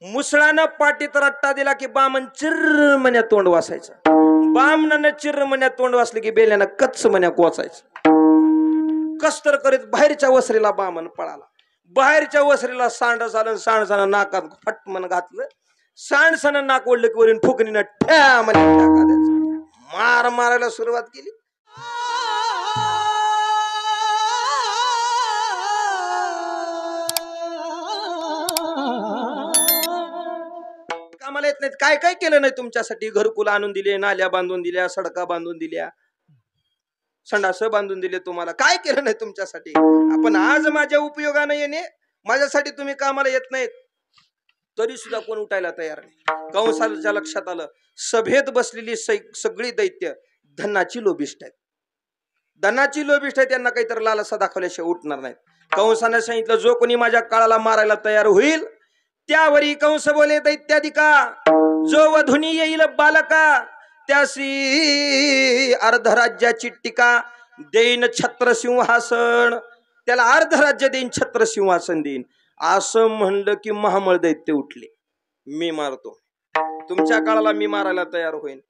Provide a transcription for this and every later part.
मुसळानं पाटीत रट्टा दिला की बामन चिर्र मन्या तोंड वासायचं, बामनानं चिर्र मन्या तोंड वाचलं की बेल्यानं कच्च मन्या कोचायचं. कसतर करीत बाहेरच्या वसरीला बामन पळाला. बाहेरच्या वसरीला सांड झालं, सांडसानं नाकात फटमन घातलं. सांडसानं नाक ओढलं की वरून फुकणीनं ठ्या मन्या ठ्या द्यायचं. मार मारायला सुरुवात केली. कामाला येत नाहीत. काय काय केलं नाही तुमच्यासाठी? घरकुल आणून दिले, नाल्या बांधून दिल्या, सडका बांधून दिल्या, संडास बांधून दिले. तुम्हाला काय केलं नाही तुमच्यासाठी? आपण आज माझ्या उपयोगाने येणे, माझ्यासाठी तुम्ही कामाला येत नाहीत, तरी सुद्धा कोण उठायला तयार नाही. कंसाच्या लक्षात आलं, सभेत बसलेली सगळी दैत्य धनाची लोभिष्ट आहेत. धनाची लोभिष्ट आहेत, त्यांना काहीतरी लालसा दाखवल्याशिवाय उठणार नाहीत. कंसाने सांगितलं, जो कोणी माझ्या काळाला मारायला तयार होईल त्यावरी कंस बोले दैत्याधिका, जो वधुनी येईल बालका त्यासी अर्धराज्याची टीका, देईन छत्र सिंहासन, त्याला अर्धराज्य देईन, छत्र सिंहासन देईन. असं म्हणलं की महामळ दैत्य उठले. मी मारतो, तुमच्या काळाला मी मारायला तयार होईन.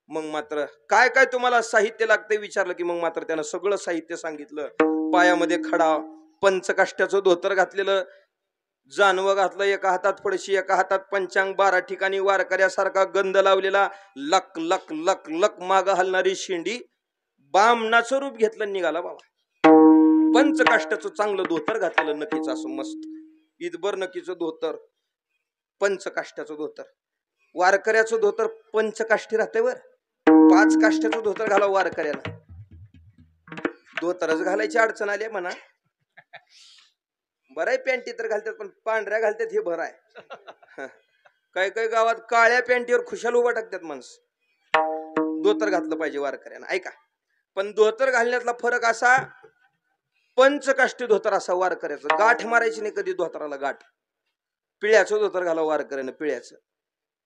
मग मात्र काय काय तुम्हाला साहित्य लागतंय विचारलं की मग मात्र त्यानं सगळं साहित्य सांगितलं. पायामध्ये खडा, पंचकाष्ट्याचं धोतर घातलेलं, जानवं घातलं, एका हातात फडशी, एका हातात पंचांग, 12 ठिकाणी वारकऱ्यासारखा गंध लावलेला, लक लक लक लक माग हलणारी शेंडी, बामणाचं रूप घेतलं, निघाला बाबा. पंचकाष्ट्याचं चांगलं धोतर घातलेलं, नक्कीच असं मस्त ईदभर नक्कीचं धोतर, पंचकाष्ट्याचं धोतर. वारकऱ्याचं धोतर पंचकाष्टी राहते वर, 5 काष्ट्याचं धोतर घालावं वारकऱ्याला. धोतरच घालायची अडचण आली म्हणा. बराय पॅन्टी तर घालतात, पण पांढऱ्या घालतात हे भर आहे. काही काही गावात काळ्या पॅन्टीवर खुशाल उभा टाकतात माणसं. धोतर घातलं पाहिजे वारकऱ्यानं, ऐका. पण धोतर घालण्यातला फरक असा, पंचकाष्टी धोतर असा वारकऱ्याचं, गाठ मारायची नाही कधी धोतराला गाठ. पिळ्याचं धोतर घालावं वारकऱ्यानं,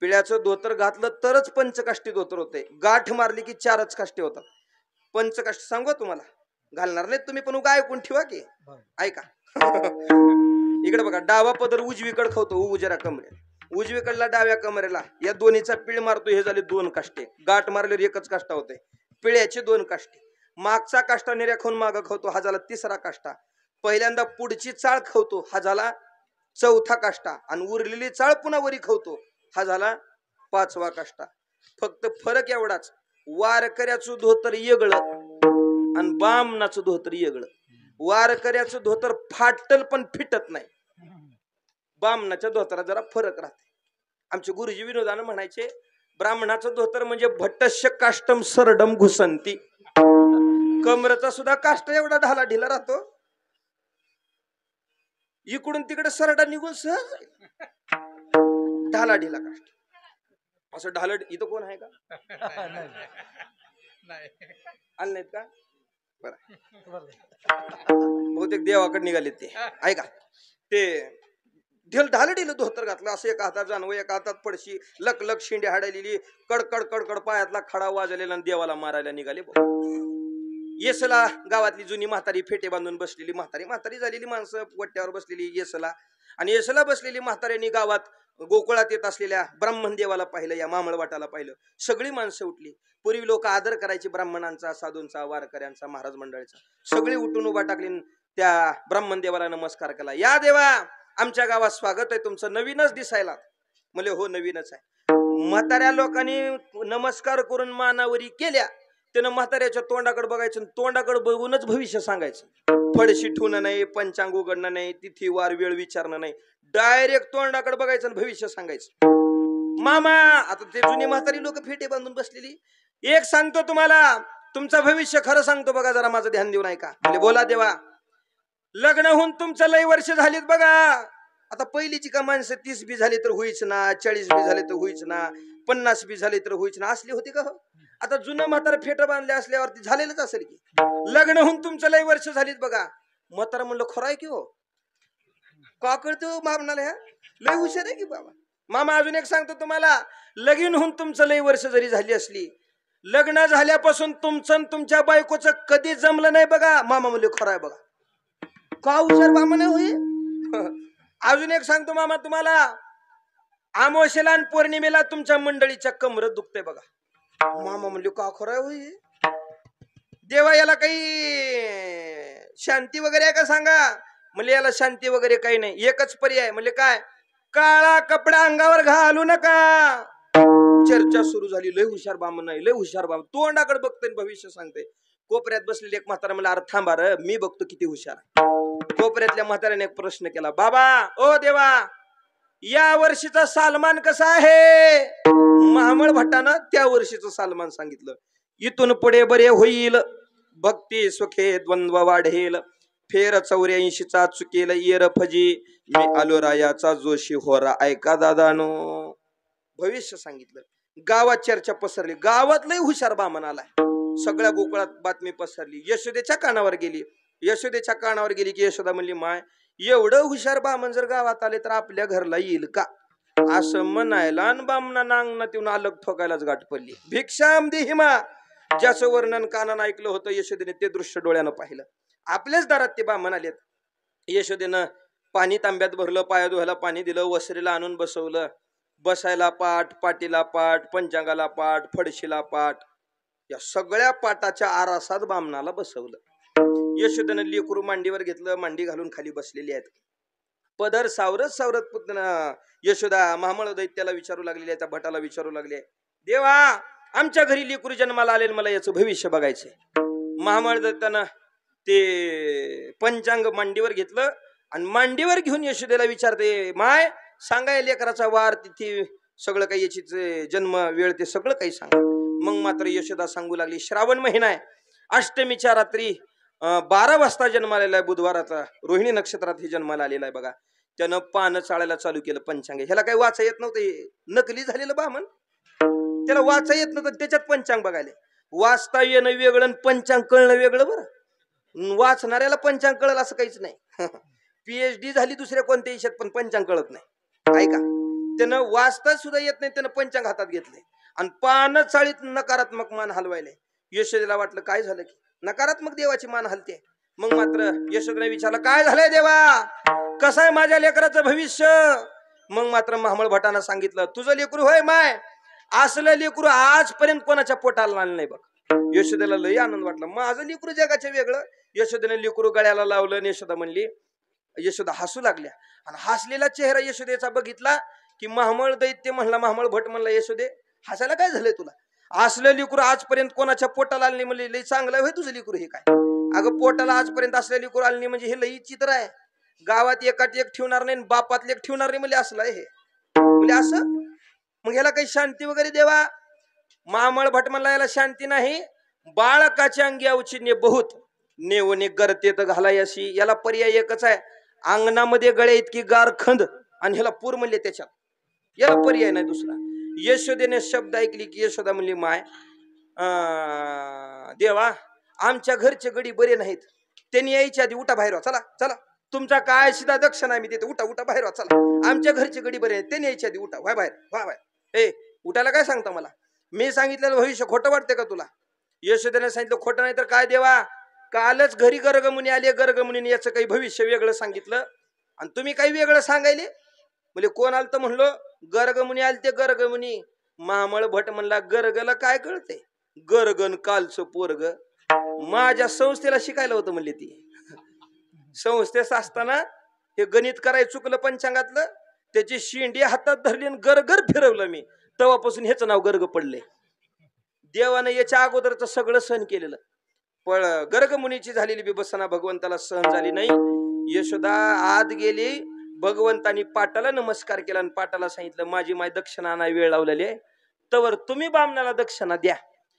पिळ्याचं धोतर घातलं तरच पंचकाष्टी धोतर होते. गाठ मारली की 4च काष्टी होतात. पंचकाष्टी सांगू तुम्हाला, घालणार नाहीत तुम्ही पण उगा ऐकून ठेवा की, ऐका. इकडे बघा, डावा पदर उजवीकडे खावतो उजव्या कमरेला, उजवीकडला डाव्या कमरेला, या दोन्हीचा पिळ मारतो, हे झाले 2 काष्टे. गाठ मारल्यावर 1च काष्टा होते. पिळ्याचे 2 काष्टे. मागचा काष्टा निर्या खाऊन मागं खावतो, हा झाला 3रा काष्टा. पहिल्यांदा पुढची चाळ खावतो, हा झाला 4था काष्टा. आणि उरलेली चाळ पुन्हा वरी खावतो, हा झाला 5वा काष्टा. फक्त फरक एवढाच, वारकऱ्याचं धोतर येगळं आणि बामणाचं धोतर येगळं. वारकऱ्याचं धोतर फाटल पण फिटत नाही, बामणाच्या धोतरात जरा फरक राहते. आमचे गुरुजी विनोदानं म्हणायचे, ब्राह्मणाचं धोतर म्हणजे भट्टस्य काष्टम सरडम घुसंती. कमरेचा सुद्धा काष्ट एवढा ढाला ढिला राहतो, इकडून तिकडे सरडा निघून सहज ढाला ढिला काष्ट असं ढाल. इथं कोण आहे का? आलं नाहीत का? बरं, बहुतेक देवाकडे निघाले ते, ऐका. ते ढाल ढिल धोतर घातलं, असं एका हातात जानवं, एका हातात पडशी, लक लक शेंडी हाडालेली, कडकड कडकड पायातला खडा वाजलेला, आणि देवाला मारायला निघाले. येसला गावातली जुनी म्हातारी, फेटे बांधून बसलेली म्हातारी झालेली माणसं वट्यावर बसलेली येसला. आणि येसला बसलेली म्हाताऱ्यांनी गावात गोकुळात येत असलेल्या ब्राह्मण देवाला पाहिलं, या मामळवाटाला पाहिलं. सगळी माणसं उठली. पूर्वी लोक आदर करायची ब्राह्मणांचा, साधूंचा, वारकऱ्यांचा, महाराज मंडळाचा. सगळी उठून उभा टाकली, त्या ब्राह्मण देवाला नमस्कार केला. या देवा, आमच्या गावात स्वागत आहे तुमचं, नवीनच दिसायला. म्हणले हो नवीनच आहे. म्हाताऱ्या लोकांनी नमस्कार करून मानावरी केल्या. त्यानं म्हाताऱ्याच्या तोंडाकडे बघायचं, तोंडाकडे बघूनच भविष्य सांगायचं. फडशी ठेवणं नाही, पंचांग उघडणं नाही, तिथी वार वेळ विचारणं नाही, डायरेक्ट तोंडाकडे बघायचं आणि भविष्य सांगायचं. मामा, आता ते जुनी म्हातारी लोक फेटे बांधून बसलेली, एक सांगतो तुम्हाला, तुमचं भविष्य खरं सांगतो बघा, जरा माझं ध्यान देऊन ऐका. म्हणजे बोला देवा, लग्न होऊन तुमचं लय वर्ष झालीत बघा. आता पहिलीची का माणसं 30 बी झाली तर होईच ना, 40 बी झाले तर होईच ना, 50 बी झाले तर होईच ना, असली होती का? आता जुनं म्हातारा फेट बांधले असल्यावरती झालेलंच असेल की. लग्न होऊन तुमचं लय वर्ष झालीत बघा. म्हातारा म्हणलं खरं आहे की हो, का कळतो मामनाला, ह्या लय हुशार आहे की बाबा. मामा अजून एक सांगतो तुम्हाला, लगीन होऊन तुमचं लय वर्ष जरी झाली असली, लग्न झाल्यापासून तुमचं तुमच्या बायकोचं कधी जमलं नाही बघा. मामा म्हणले खरं आहे बघा. का हुशार मामा नाही होय. अजून एक सांगतो मामा तुम्हाला, आमोशेला आणि पौर्णिमेला तुमच्या मंडळीच्या कमरत दुखते बघा. मामा म्हणले का खरं होय देवा, याला काही शांती वगैरे आहे का सांगा. म्हणजे याला शांती वगैरे काही नाही, एकच पर्याय. म्हणजे काय, काळा कपडा अंगावर घालू नका. चर्चा सुरू झाली. लय हुशार बामण नाही, लय हुशार बामण. तोंडाकडे बघतोय भविष्य सांगते. कोपऱ्यात बसलेले एक म्हातारा मला, अरे थांबा रे, मी बघतो किती हुशार. कोपऱ्यातल्या म्हाताऱ्याने एक प्रश्न केला, बाबा ओ देवा, या वर्षीचा सालमान कसा आहे. महामळ भट्टानं त्या वर्षीचं सालमान सांगितलं. इथून पुढे बरे होईल, भक्ती सुखे द्वंद्व वाढेल, फेर 84चा चुकेल येर फजी, मी आलो रायाचा जोशी होरा. ऐका दादानो, भविष्य सांगितलं. गावात चर्चा पसरली. गावात लय हुशार बामण आलाय. सगळ्या गोकुळात बातमी पसरली. यशोदेच्या कानावर गेली. यशोदेच्या कानावर गेली की यशोदा म्हणली, माय एवढं हुशार बामण जर गावात आले तर आपल्या घरला येईल का. असं म्हणायला आणि बामणांना अंगणात येऊन अलग ठोकायलाच गाठ पडली. भिक्षाम देहिमा. ज्याचं वर्णन कानानं ऐकलं होतं यशोदेने ते दृश्य डोळ्यानं पाहिलं. आपल्याच दारात ते बामण आलेत. यशोदेनं पाणी तांब्यात भरलं, पाया धुवायला पाणी दिलं, वसरीला आणून बसवलं. बसायला पाठ, पाटीला पाठ, पंचांगाला पाठ, फडशीला पाठ, या सगळ्या पाटाच्या आरासात बामणाला बसवलं. यशोदेनं लेकरू मांडीवर घेतलं, मांडी घालून खाली बसलेली आहेत. पदर सावरत सावरत पुतना यशोदा महामळ दैत्याला विचारू लागलेली आहे, त्या भटाला विचारू लागले, देवा आमच्या घरी लेकरू जन्माला आले, मला याचं भविष्य बघायचंय. महामळ दैत्यानं ते पंचांग मांडीवर घेतलं आणि मांडीवर घेऊन यशोदेला विचारते, माय सांगा लेकराचा वार तिथी सगळं काही, याची जन्म वेळ ते सगळं काही सांगा. मग मात्र यशोदा सांगू लागली, श्रावण महिना आहे, अष्टमीच्या रात्री 12 वाजता जन्मालेला आहे, बुधवाराचा रोहिणी नक्षत्रात हे जन्माला आलेला आहे बघा. त्यानं पानं चाळायला चालू केलं पंचांग. ह्याला काही वाचा येत नव्हतं, नकली झालेलं बामण, त्याला वाचा येत नव्हतं. त्याच्यात पंचांग बघायला वाचता येणं वेगळं आणि पंचांग कळणं वेगळं. बरं, वाचणाऱ्याला पंचांग कळलं असं काहीच नाही. PhD झाली दुसऱ्या कोणत्या विषयात पण पंचांग कळत नाही. ऐका, त्यानं वाचता सुद्धा येत नाही, त्यानं पंचांग हातात घेतले आणि पानं चाळीत नकारात्मक मान हलवायले. यशोदेला वाटलं काय झालं की नकारात्मक देवाची मान हलते. मग मात्र यशोदेने विचारलं, काय झालंय देवा, कसं आहे माझ्या लेकराचं भविष्य. मग मात्र महामळ भटानं सांगितलं, तुझं लेकरू होय माय, असलं लेकरू आजपर्यंत कोणाच्या पोटाला आलं नाही बघ. यशोदेला लई आनंद वाटला, माझं लेकरू जगाच्या वेगळं. यशोदेने लेकरू गळ्याला लावलं. यशोदा म्हणली, यशोदा हसू लागल्या आणि हसलेला चेहरा यशोदेचा बघितला की महामळ दैत्य म्हणला, महामळ भट म्हणला, यशोदे हसायला काय झालंय तुला, असलं लेकरू आजपर्यंत कोणाच्या पोटाला आलं नाही म्हणजे लई चांगलं होय तुझं लेकरू. हे काय अगं, पोटाला आजपर्यंत असलं लेकरू आलं नाही म्हणजे हे लई चित्र आहे. गावात एकात एक ठेवणार नाही, बापात एक ठेवणार नाही म्हणजे असलं आहे हे, म्हणजे असं. मग ह्याला काही शांती वगैरे देवा. महामळ भट म्हणला, याला शांती नाही, बाळकाच्या अंगी औचिन्य बहुत, नेवणे गरतेत घालायशी. याला पर्याय एकच आहे, अंगणामध्ये गळे इतकी गार खंद आणि ह्याला पूर म्हणले त्याच्यात, याला पर्याय नाही दुसरा. यशोदेने शब्द ऐकली की यशोदा म्हणली, माय देवा आमच्या घरचे गडी बरे नाहीत, त्यांनी यायच्या आधी उठा बाहेर, चला चला, तुमचा काय सीधा दक्षिणा मी देते, उठा उठा बाहेर, चला आमच्या घरचे गडी बरे आहेत, त्यांनी यायच्या आधी उठा, व्हाय बाहेर, व्हा बाहेर. ए उठायला काय सांगता मला, मी सांगितलेलं भविष्य खोटं वाटते का तुला. यशोदेने सांगितलं, खोटं नाही तर काय देवा, कालच घरी गर्गमुनी आले, गर्गमुनीने याचं काही भविष्य वेगळं सांगितलं आणि तुम्ही काही वेगळं सांगायले. म्हणजे कोण आलं तर म्हणलो, गर्गमुनी आले ते गर्गमुनी. महामळ भट म्हणला, गर्गला काय कळते, गर्गन कालचं पोरग माझ्या संस्थेला शिकायला होतं म्हणले. ती संस्थेस असताना हे गणित करायला चुकलं पंचांगातलं, त्याची शिंडी हातात धरली आणि गरगर फिरवलं मी, तेव्हापासून ह्याचं नाव गर्ग पडले. देवानं याच्या अगोदरच सगळं सहन केलेलं, पण गर्गमुनीची झालेली विभसना भगवंताला सहन झाली नाही. यशोदा आत गेली, भगवंतानी पाटाला नमस्कार केला आणि पाटाला सांगितलं, माझी माय दक्षिणा आणाय वेळ लावलेली आहे, तवर तुम्ही बामणाला दक्षिणा द्या.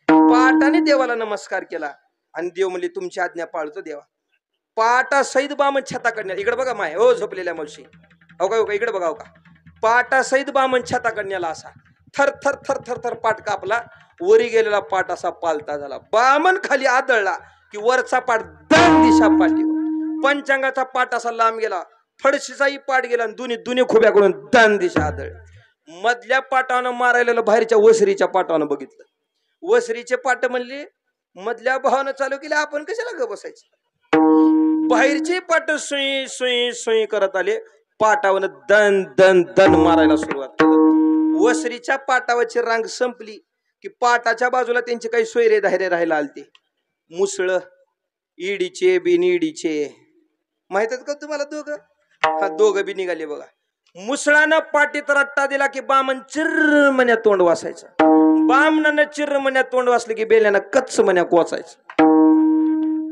पाटाने देवाला नमस्कार केला आणि देव म्हणले, तुमची आज्ञा पाळतो देवा. पाटा सहित बामण छता काढण्यात, इकडे बघा माय, हो झोपलेल्या मावशी, हो का इकडे बघा, हो का, पाटा सहित बामण छता काढण्याला असा थर थर थर थर थर पाट कापला, वरी गेलेला पाट असा पालता झाला. बामण खाली आदळला की वरचा पाट दन दिशा पाठीवर, पंचांगाचा पाट असा लांब गेला, फडशीचाही पाट गेला आणि दोन्ही खुब्याकडून दन दिशा आदळ. मधल्या पाटानं मारायला बाहेरच्या वसरीच्या पाटानं बघितलं. वसरीचे पाट म्हणले, मधल्या भावानं चालू केले, आपण कशाला ग बसायचं. बाहेरचे पाट सुई सुई सुई करत आले, पाटावर दन दन दन मारायला सुरुवात केली. वसरीच्या पाटावरची रांग संपली की पाटाच्या बाजूला त्यांचे काही सोयरे धायरे राहायला आलते. मुसळ इडीचे बिनइडीचे माहित आहेत का तुम्हाला दोघं? हा दोघं बी निघाले बघा. मुसळानं पाटीत रट्टा दिला की बामन चिर्रमण्या तोंड वासायचं. बामनानं चिर्रमण्या तोंड वासलं की बेल्यानं कच्च मन्या कोचायचं.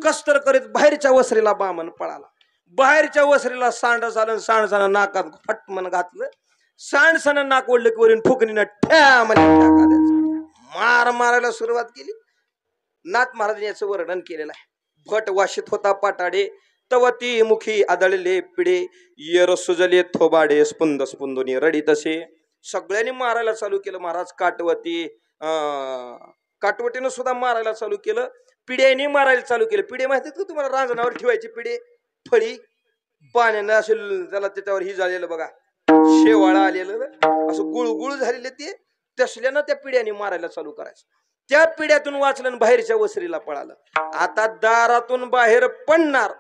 कस्तर करीत बाहेरच्या वसरीला बामन पळाला. बाहेरच्या वसरीला सांड झालं. सांडसानं नाकात फटमन घातलं. सांडसानं नाक ओढलं की वरून फुकणीनं ठ्या मार मारायला सुरुवात केली. नाथ महाराजांनी याचं वर्णन केलेलं आहे. भट वाशित होता पाटाडे तवती मुखी आदळले पिडे येर सुजले थोबाडे स्पुंद स्पुंदुनी रडी तसे. सगळ्यांनी मारायला चालू केलं. महाराज काटवटीनं सुद्धा मारायला चालू केलं. पिढ्याने मारायला चालू केलं. पिढे माहितीत का तुम्हाला? रांजणावर ठेवायचे पिढे, फळी पाण्यानं असे त्याला त्याच्यावर ही झालेलं बघा, शेवाळा आलेलं असं गुळगुळ झालेले ते तसल्यानं त्या पिढ्याने मारायला चालू करायचं. त्या पिढ्यातून वाचलं बाहेरच्या वसरीला पळालं. आता दारातून बाहेर पडणार.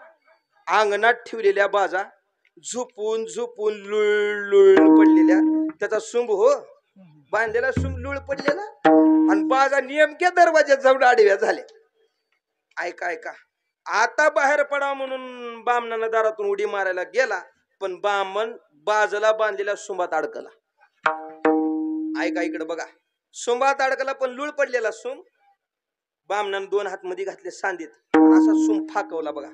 अंगणात ठेवलेल्या बाजा झुपून झुपून लुळ लुळ पडलेल्या. त्याचा सुंब हो बांधलेला सुंब लुळ पडलेला आणि बाजा नेमक्या दरवाज्यात जाऊन आडव्या झाल्या. ऐका ऐका, आता बाहेर पडा म्हणून बामणानं दारातून उडी मारायला गेला, पण बामण बाजूला बांधलेल्या सुंबात अडकला. ऐका इकडे बघा, सुंबात अडकला पण लुळ पडलेला सुंब. बामणानं 2 हात मध्ये घातले सांधीत, असा सुंब फाकवला बघा.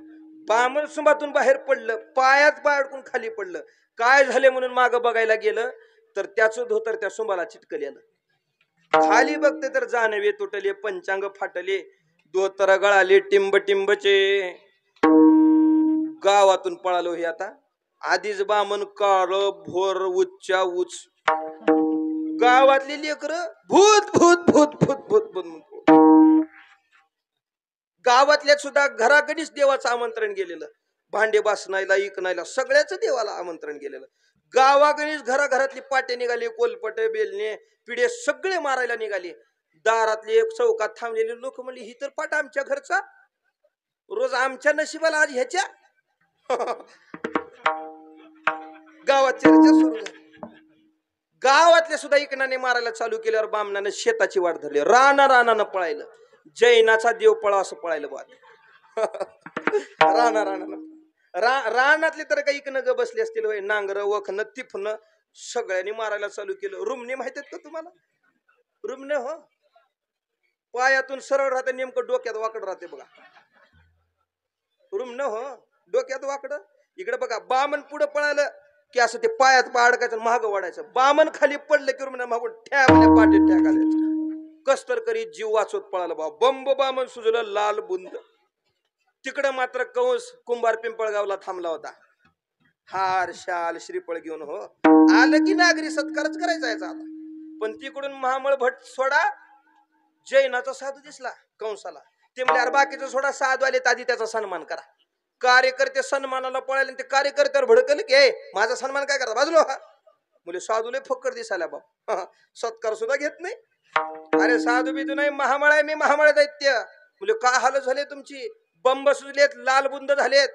बामण सुंबातून बाहेर पडलं, पायात पाय अडकून खाली पडलं. काय झाले म्हणून मागं बघायला गेलं तर त्याचं धोतर त्या सुंबाला चिटकलेलं. खाली बघते तर जानवे तुटले, पंचांग फाटले, धोतर गळाले टिंब टिंबचे. गावातून पळालो हे आता. आधीच बामण काळ भोर उच्चा उच. गावातली लेकर भूत भूत भूत भूत भूत भूत. गावातल्या सुद्धा घराकडीच देवाचं आमंत्रण गेलेलं. भांडे बासनायला इकनायला सगळ्याच देवाला आमंत्रण गेलेलं. गावाकडीच घराघरातली पाटे निघाले, कोलपटे बेलणे पिढे सगळे मारायला निघाले. दारातले चौकात थांबलेले लोक म्हणले ही तर पाट आमच्या घरचा, रोज आमच्या नशिबाला आज ह्याच्या. गावात चर्चा सुरू झाली. गावातले सुद्धा इकनाने मारायला चालू केल्यावर बामणाने शेताची वाट धरली. रानानं पळायलं. जैनाचा देव पळा असं पळायलं बा. रानातले तर काही इकनं ग बसले असतील होय. नांगर वखन तिफन सगळ्यांनी मारायला चालू केलं. रुमणे माहित आहेत का तुम्हाला? रुमणे हो, पायातून सरळ राहते, नेमकं डोक्यात वाकड राहते बघा. रुमणे हो, डोक्यात वाकड. इकडे बघा, बामण पुढे पळालं की असं ते पायात पाय अडकायचं, महाग वाढायचं. बामण खाली पडलं की रुमणे मागून ठ्यावल्या पाठीत ठ्या घालायचं. कस्तर करीत जीव वाचवत पळालं बा. बंब बामण सुजलं लाल बुंद. तिकडं मात्र कंस कुंभार पिंपळगावला थांबला होता. हार शाल श्रीफळ घेऊन हो आलं की नागरी सत्कारच करायचा याचा आता. पण तिकडून महामळ भट सोडा, जैनाचा साधू दिसला कंसाला. ते म्हणजे बाकीचं सोडा, साधू आले आधी त्याचा सन्मान करा. कार्यकर्ते सन्मानाला पळाले. ते कार्यकर्त्यावर भडकले की माझा सन्मान काय करता, बाजूला हा. मुले साधूले फक्कर दिसायला बाप, सत्कार सुद्धा घेत नाही. अरे साधू बिधू नाही, महामळ आहे मी, महामळ दैत्य. मुले काय हाल झाले तुमची, बंब सुजलेत, लाल बुंद झालेत.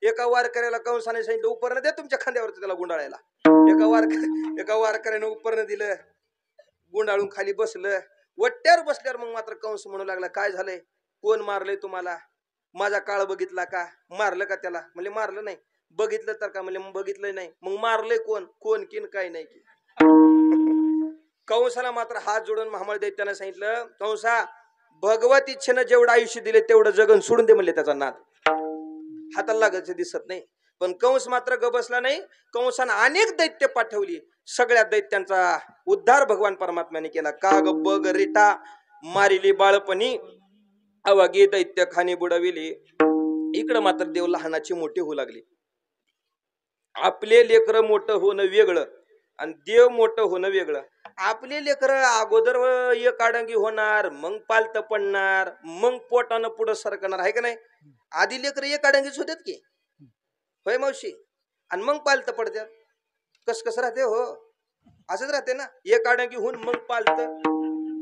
एका वारकऱ्याला कंसाने सांगितलं उपरण दे तुमच्या खांद्यावरती त्याला गुंडाळायला. एका वारकऱ्याने उपरण दिलं, गुंडाळून खाली बसलं. वट्ट्यावर बसल्यावर मग मात्र कंस म्हणू लागला काय झालंय, कोण मारलंय तुम्हाला, माझा काळ बघितला का, मारलं का त्याला. म्हणजे मारलं नाही. बघितलं तर का, म्हणजे बघितलं नाही. मग मारलंय कोण, कोण किन काय नाही की. कंसाला मात्र हात जोडून महामळ दैत्याने सांगितलं, कंसा भगवत इच्छेनं जेवढं आयुष्य दिले तेवढं जगन सोडून दे म्हणले. त्याचा नाद हाताला लागायचं दिसत नाही. पण कंस मात्र गबसला नाही. कंसानं अनेक दैत्य पाठवली. सगळ्या दैत्यांचा उद्धार भगवान परमात्म्याने केला. काग बग रिटा मारिली बाळपणी, अवागी दैत्य खाणी बुडविली. इकडं मात्र देव लहानाची मोठी होऊ लागली. आपले लेकर मोठं होणं वेगळं आणि देव मोठं होणं वेगळं. आपले लेकर अगोदर एक आडंगी होणार, मग पालत पडणार, मग पोटानं पुढं सरकणार आहे का नाही. आधी लेकर एक आडंगीच होतात की होय मावशी, आणि मग पालत पडतात. कसं राहते हो, असंच राहते ना. एक आडंगी होऊन मग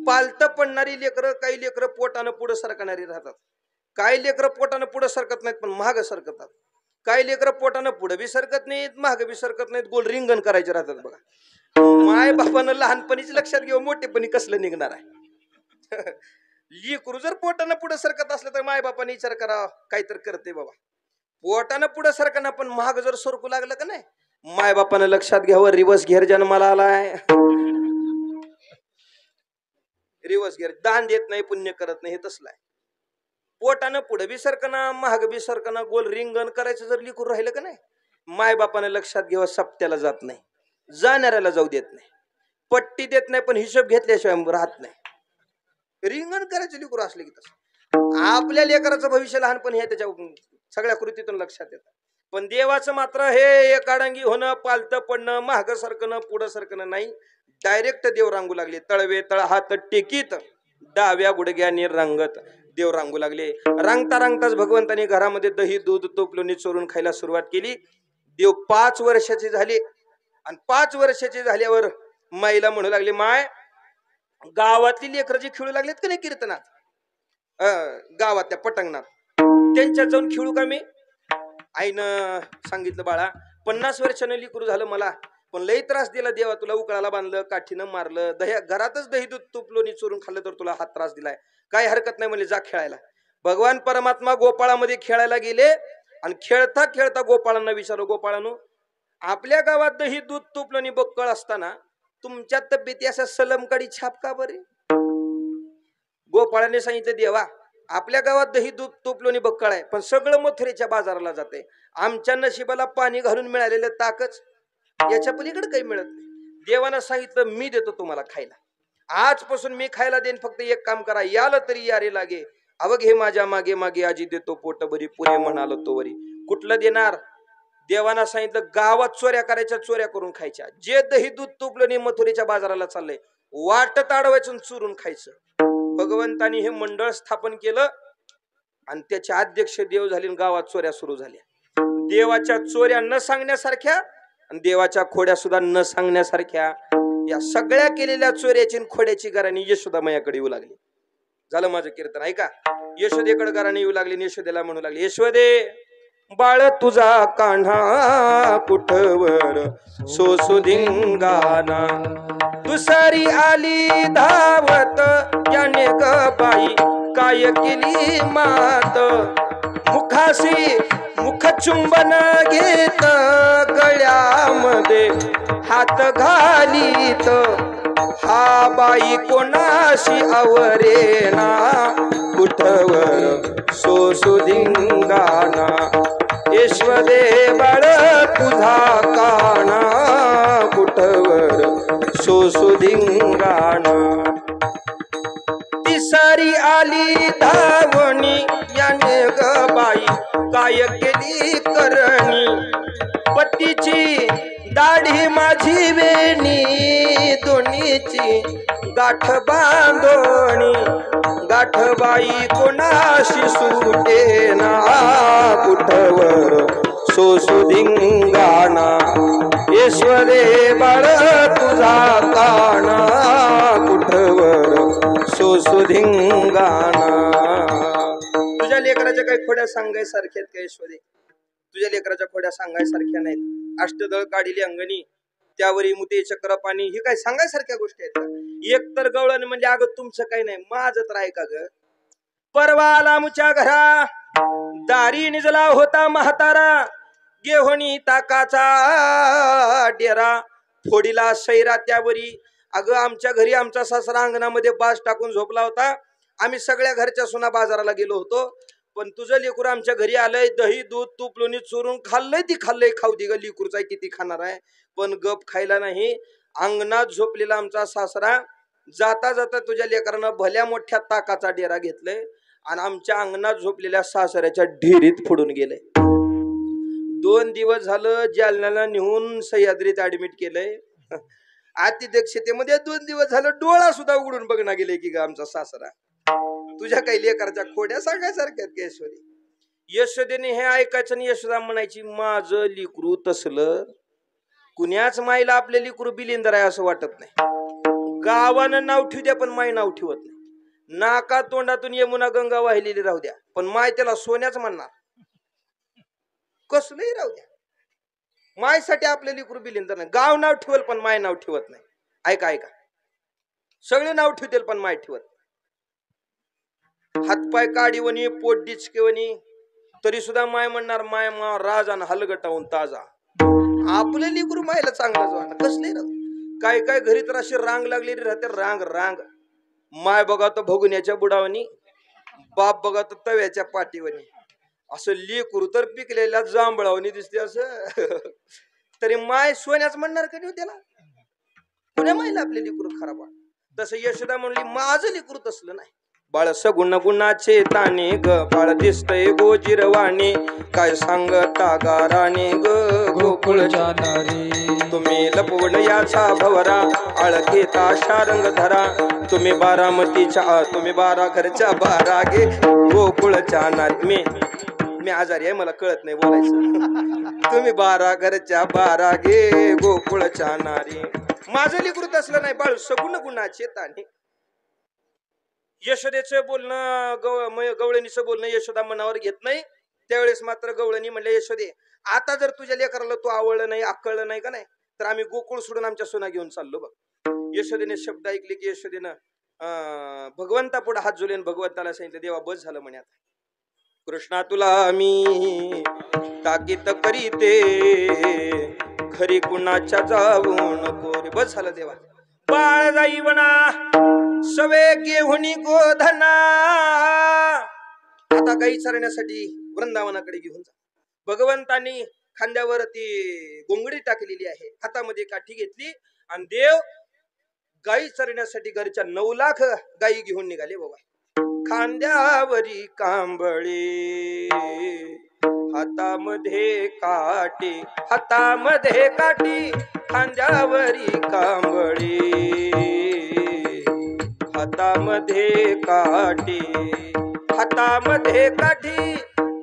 पालत पडणारी लेकर, काही लेकर पोटानं पुढं सरकणारी राहतात. काही लेकर पोटानं पुढं सरकत नाहीत पण महाग सरकतात. काही लेकर पोटानं पुढं बी सरकत नाहीत, महाग बी सरकत नाहीत, गोल रिंगण करायचे राहतात बघा. माय बापानं लहानपणीच लक्षात घेऊ मोठेपणी कसलं निघणार आहे. लेकरू जर पोटानं पुढे सरकत असलं तर माय बापाने विचार करा काहीतरी करते बाबा. पोटानं पुढे सरकना पण महाग जर सरकू लागलं का नाही माय बापानं लक्षात घ्यावं रिवर्स घेर जन्माला आलाय. रिवर्स घेर दान देत नाही पुण्य करत नाही हे तसलं आहे. पोटानं पुढे बी सरकना महाग बी सरकना गोल रिंगण करायचं जर लिकूर राहिलं का नाही माय बापानं लक्षात घ्यावं सप्त्याला जात नाही जाणाऱ्याला जाऊ देत नाही पट्टी देत नाही पण हिशोब घेतल्याशिवाय राहत नाही. रिंगण करायचं लिकूर असले की तसं आपल्या लेकराचं भविष्य लहानपणी हे त्याच्या सगळ्या कृतीतून लक्षात येतं. पण देवाचं मात्र हे एक आडंगी होणं पालतं पडणं महाग सरकणं पुढं सरकणं नाही. डायरेक्ट देव रांगू लागले तळवे तळ हात टेकीत डाव्या गुडघ्याने रंगत देव रांगू लागले. रांगता रांगताच भगवंतानी घरामध्ये दही दूध तूप लोणी चोरून खायला सुरुवात केली. देव 5 वर्षाचे झाले आणि 5 वर्षाचे झाल्यावर माईला म्हणू लागले माय गावातली लेकरं जी खेळू लागलेत का नाही कीर्तनात गावातल्या पटंगणात त्यांच्यात जाऊन खेळू का मी. आईनं सांगितलं बाळा 50 वर्षानं लिकरू झालं मला पण लई त्रास दिला देवा तुला उकळाला बांधलं काठीनं मारलं दह्या घरातच दही दूध तूप लोणी चोरून खाल्लं तर तुला हा त्रास दिलाय काय हरकत नाही म्हणजे जा खेळायला. भगवान परमात्मा गोपाळामध्ये खेळायला गेले आणि खेळता खेळता गोपाळांना विचारलं गोपाळांनो आपल्या गावात दही दूध तूप लोणी बक्कळ असताना तुमच्या तब्येती असा सलमकाडी छाप का बरे. गोपाळाने सांगितलं देवा आपल्या गावात दही दूध तूप लोणी बक्कळ आहे पण सगळं मथुरेच्या बाजाराला जाते आमच्या नशिबाला पाणी घालून मिळालेलं ताकच याच्या पलीकडे काही मिळत नाही. देवानं सांगितलं मी देतो तुम्हाला खायला आजपासून मी खायला देईन फक्त एक काम करा याला तरी यारे लागे अवघ हे माझ्या मागे मागे आजी देतो पोट भरी पुरे म्हणालो तो वरी. कुठलं देणार. देवानं सांगितलं गावात चोऱ्या करायच्या चोऱ्या करून खायच्या जे दही दूध तूप लोणी मथुरेच्या बाजाराला चाललंय वाटत अडवायचं चुरून खायचं. भगवंतानी हे मंडळ स्थापन केलं आणि त्याचे अध्यक्ष देव झाले गावात चोऱ्या सुरू झाल्या. देवाच्या चोऱ्या न सांगण्यासारख्या आणि देवाच्या खोड्या सुद्धा न सांगण्यासारख्या या सगळ्या केलेल्या चोऱ्याची खोड्याची घराणी यशोदामयाकडे येऊ लागली. झालं माझं कीर्तन ऐका. यशोदेकडे घराणी येऊ लागली. यशोदेला म्हणू लागली यशोदे बाळ तुझा कान्हा कुठवर सोसू धिंगाणा दुसरी आली धावत याने ग बाई काय केली मात मुखाशी मुख चुंबन घेत गळ्यामध्ये हात घालीत हा बाई कोणाशी आवरेना कुठवर सोसू धिंगाणा यशोदे बाळ तुझा काना कुठवर सोसू धिंगाणा. तिसरी आली धावणी याने ग बाई काय केली करणी पतीची दाढी माझी वेणी दोन्हीची गाठ बांधोणी गाठ बाई कोणाशी सुटे ना कुठवर सोसू धिंगाणा यशोदे बाळ तुझा काना कुठवर सोसू धिंगाणा. तुझ्या लेकराच्या काही खोड्या सांगायसारख्या आहेत का यशोदे. तुझ्या लेकराच्या खोड्या सांगायसारख्या नाहीत. अष्टदळ काढिली अंगणी त्यावरी मुते चक्र पाणी ही काय सांगायसारख्या गोष्टी आहेत का. एक तर गवळण म्हणजे अगं तुमचं काही नाही माझं तर आहे का ग. परवा आला आमच्या घरा दारी निजला होता म्हातारा गेहोणी ताकाचा डेरा फोडीला सैरा त्यावरी. अगं आमच्या घरी आमचा सासरा अंगणामध्ये बाज टाकून झोपला होता. आम्ही सगळ्या घरच्या सुना बाजाराला गेलो होतो पण तुझं लेकूर आमच्या घरी आलंय दही दूध तूप लोणी चोरून खाल्लंय ती खाल्लंय खाऊ दे ग लेकूरचा किती खाणार आहे पण गप खायला नाही. अंगणात झोपलेला आमचा सासरा जाता जाता तुझ्या लेकरानं भल्या मोठ्या ताकाचा डेरा घेतलाय आणि आमच्या अंगणात झोपलेल्या सासऱ्याच्या ढेरीत फोडून गेलंय. 2 दिवस झालं जालन्याला नेऊन सह्याद्रीत ऍडमिट केलंय. अतिदक्षतेमध्ये 2 दिवस झालं डोळा सुद्धा उघडून बघणं गेले की ग आमचा सासरा. तुझ्या काही लेकराच्या खोड्या सांगायसारख्यात का यशोदे. यशोदेने हे ऐकायचं आणि यशोदा म्हणायची माझं लिकरू तसलं कुण्याच माईला आपले लिकरू बिलिंदर आहे असं वाटत नाही. गावानं नाव ठेवू द्या पण माई नाव ठेवत नाही. नाका तोंडातून यमुना गंगा वाहिलेली राहू द्या पण माय त्याला सोन्याच म्हणणार कसलंही राहू द्या. मायसाठी आपले लेकरू बिलिंदर नाही. गाव नाव ठेवल पण माय नाव ठेवत नाही. ऐका ऐका, सगळे नाव ठेवतील पण माय ठेवत. हातपाय काढीवणी पोट डिचकेवणी तरी सुद्धा माय म्हणणार माय मा राज आणि हलगटावून ताजा. आपलं लेकरू मायला चांगलंच वाटत कसले ना. काय काय घरी तर अशी रांग लागलेली राहते, रांग रांग. माय बघा तर भगुन्याच्या बुडावणी, बाप बघा तर तव्याच्या पाठीवणी. असं लेकरू तर पिकलेल्या जांभळावणी दिसते असं. तरी माय सोन्याच म्हणणार का त्याला. पुण्या मायला आपले लेकरू खराब. तसं यशोदा म्हणली माझं लेकरू तसलं नाही. बाळ सगुण गुणाचे ताने ग, बाळ दिसतय गोजिरवाणी, काय सांगता गाराने ग गोकुळच्या नारी. तुम्ही लपवण याचा भवरा, आळखेता शारंग धरा, तुम्ही बारामतीच्या तुम्ही 12 घरच्या 12 गे गोकुळच्या नारी. मी आजारी आहे, मला कळत नाही बोलायचं. तुम्ही 12 घरच्या 12 गे गोकुळच्या नारी. माझं लेकरू तसलं नाही, बाळ सगुण गुणाचे ताने. यशोदेचं बोलणं गवळणीचं बोलणं यशोदा मनावर घेत नाही. त्यावेळेस मात्र गवळणी म्हणले यशोदे आता जर तुझ्या लेकराला तू आवडलं नाही अक्कळलं नाही का नाही तर आम्ही गोकुळ सोडून आमच्या सोना घेऊन चाललो बघ. यशोदेने शब्द ऐकले की यशोदेनं भगवंता पुढे हात जोडले, भगवंताला सांगितलं देवा बस झालं म्हणे आता. कृष्णा तुला मी ताकीद करीते, खरी कुणाच्या जाऊ नको रे. बस झालं देवा. बाळ जाई म्हणा सवे घेऊन गोधना, आता गाई चरण्यासाठी वृंदावनाकडे घेऊन जा. भगवंतांनी खांद्यावर ती गोंगडी टाकलेली आहे, हातामध्ये काठी घेतली आणि देव गाई चरण्यासाठी घरच्या 9 लाख गाई घेऊन निघाले बाबा. खांद्यावरी कांबळे हातामध्ये काठी, हातामध्ये काठी खांद्यावरी कांबळे, हातामध्ये काठी, हातामध्ये काठी.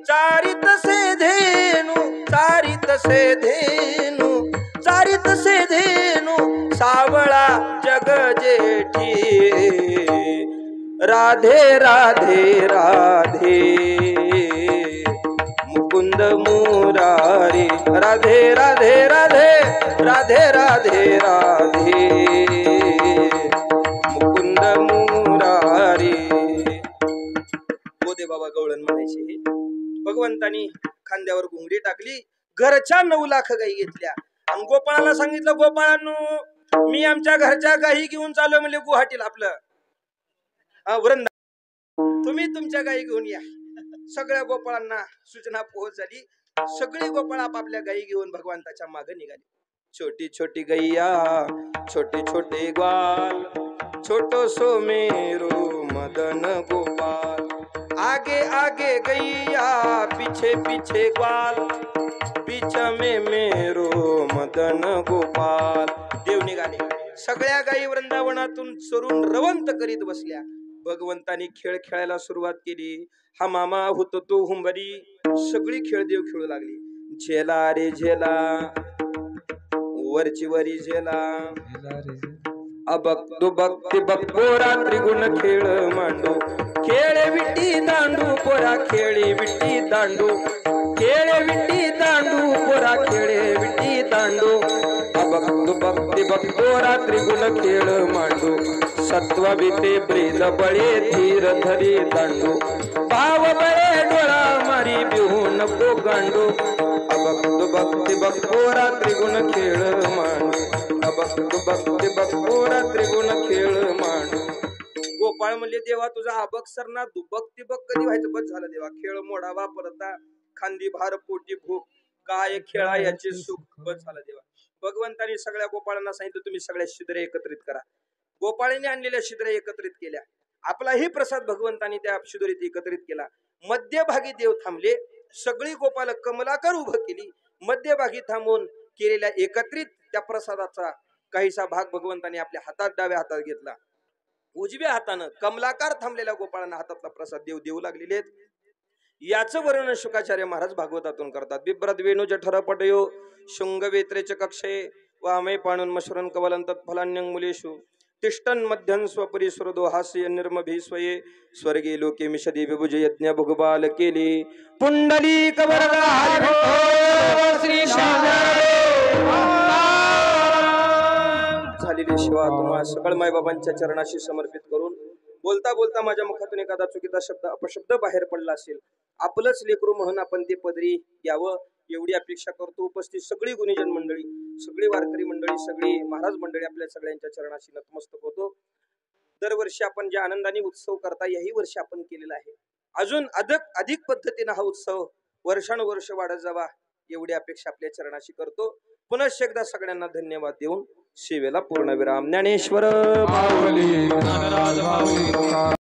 चारित से धेनु, चारित से धेनु, चारित से धेनु, सावळा जग जेठी. राधे राधे राधे मुकुंद मुरारी, राधे राधे राधे राधे राधे राधे मुकुंद मुरारी. गोदे बाबा गवळण म्हणायचे. भगवंतानी खांद्यावर घुंगडी टाकली, घरच्या 9 लाख गाई घेतल्या आणि गोपाळाला सांगितलं गोपाळांनो मी आमच्या घरच्या गाई घेऊन चाललो म्हणजे गुवाहाटीला आपलं वृंदा, तुम्ही तुमच्या गाई घेऊन या. सगळ्या गोपाळांना सूचना पोहोच झाली. सगळी गोपाळ आपापल्या गाई घेऊन भगवंताच्या मागे निघाली. छोटी छोटी गैया छोटे छोटे ग्वाल, छोटो सो मेरो मदन गोपाल, आगे आगे गैया पीछे पीछे ग्वाल, बीच में मेरो मदन गोपाल. देव निघाले. सगळ्या गाई वृंदावनातून चरून रवंत करीत बसल्या. भगवंतानी खेळ खेळायला सुरुवात केली. हा मामा होतो तो हुंबरी, सगळी खेळ देव खेळू लागली. झेला रे झेला वरची वरी झेला, अबक दुबक तिबक पोरा त्रिगुण खेळ मांडू, खेळे विट्टी दांडू पोरा खेळे विट्टी दांडू, खेळे विट्टी दांडू पोरा खेळे विट्टी दांडू, अबक दुबक तिबक पोरा त्रिगुण खेळ मांडू, सत्व बीते ब्रीद बळे धीर धरी दांडू, भाव बळे डोळा मारी बिहू नको गांडू, अबक दुबक तिबक पोरा त्रिगुण खेळ मांडू, अबक दुबक तिबक पोरा त्रिगुण खेळ मांडू. गोपाळ म्हणले देवा तुझा अबक सरना दुबक तिबक कधी व्हायचं. बस झालं देवा. खेळ मोडावा परता, खांदी भार पोटी भूक, काय खेळा याचे सुख. बस झालं देवा. भगवंतांनी सगळ्या गोपाळांना सांगितलं तुम्ही सगळ्या शिद्रे एकत्रित करा. गोपाळांनी आणलेल्या शिद्रे एकत्रित केल्या. आपलाही प्रसाद भगवंतांनी त्या शिदोरीत एकत्रित केला. मध्यभागी देव थांबले. सगळी गोपाल कमलाकर उभं केली. मध्यभागी थांबून केलेल्या एकत्रित त्या प्रसादाचा काहीसा भाग भगवंतांनी आपल्या हातात डाव्या हातात घेतला. उजव्या हातानं कमलाकार थांबलेल्या गोपाळांना हातातला प्रसाद देव देऊ लागलेले आहेत. याचं वर्णन शुकाचार्य महाराज भागवतातून करतात. बिभ्रद वेणू जठर पटयो शुंग वेत्रेच कक्षे वामे पाणून मशरन कवलंत फलान्यंग मुलेषु तिष्ठन मध्यन स्वपरी सुरदो हास्य निर्मभी स्वये स्वर्गे लोके मिषदी विभुज यज्ञ भुगबाल केली पुंडली कवरदा श्री झालेली सेवा तुम्हा सकळ मायबाबांच्या चरणाशी समर्पित करून बोलता बोलता माझ्या मुखातून एखादा चुकीचा शब्द अपशब्द बाहेर पडला असेल, आपलंच लेकरू म्हणून आपण ते पदरी यावं एवढी अपेक्षा करतो. उपस्थित सगळी गुणीजन मंडळी, सगळी वारकरी मंडळी, सगळी महाराज मंडळी आपल्या सगळ्यांच्या चरणाशी नतमस्तक होतो. दरवर्षी आपण ज्या आनंदाने उत्सव करता याही वर्षी आपण केलेला आहे. अजून अधिक पद्धतीने हा उत्सव वर्षानुवर्ष वाढत जावा एवढी अपेक्षा आपल्या चरणाशी करतो. पुनश्च एकदा सगळ्यांना धन्यवाद देऊन सेवेला पूर्णविराम. ज्ञानेश्वर माऊली.